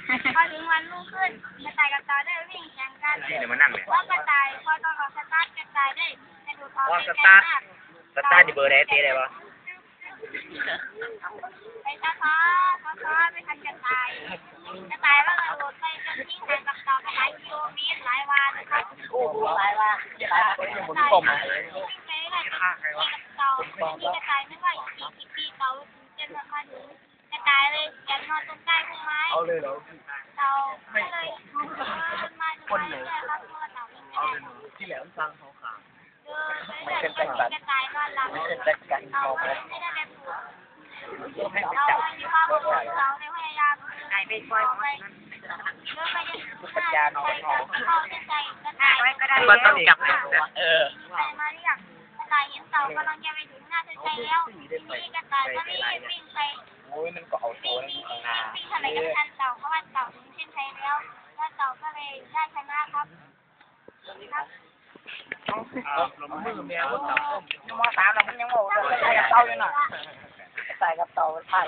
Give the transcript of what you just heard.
พอถึงวันรุ่งขึ้นกระต่ายกับเต่าได้วิ่งแข่งกันนี่เดี๋ยวมานั่งเลยเพราะกระต่ายพอตอนออกสตาร์ทกระต่ายได้กระโดดออกไปไกลมาก สตาร์ทที่เบอร์ไหนเต้ได้ปะไปช้าๆไปทันกระต่ายว่ากระโดดไปจนทิ้งห่างกับเต่าไปหลายกิโลเมตรหลายวันนะครับโอ้หลายว่าผมตมวิ่งไปเรื่อยๆกับเต่าที่กระต่ายไม่ว่าอีกกี่ปีเต่าจะมาถึงกระต่ายเลยแกนอนตรงใต้พุ่มไม้เอาเลยเหรอเต่าก็เลยมาเรื่อยๆครับเมื่อเต่าวิ่งไปที่แหลมฟังเขาขาไม่เป็นแจ็คสันกระต่ายนอนหลับไม่เป็นแจ็คสันเขาไม่ได้แบบเรามีความอดทนเราในพยายามไปปล่อยไปเลื่อนไปปัญญาน้อยเขาใจกระต่ายก็ต้องจับมาเรียกกระต่ายเห็นเต่ากำลังจะไปถึงหน้าใจแล้วนี่กระต่ายก็รีบวิ่งไปโอ้ยมันก็เอาตัวนั่นข้างหน้าวิ่งทะเลกับทันเต่าเพราะว่าเต่าถึงเส้นชัยแล้วเต่าก็เลยได้ชนะครับมือเมียมันจับมอสามแล้วมันยังโง่ใส่กับเต่าอยู่น่ะใส่กับเต่าใช่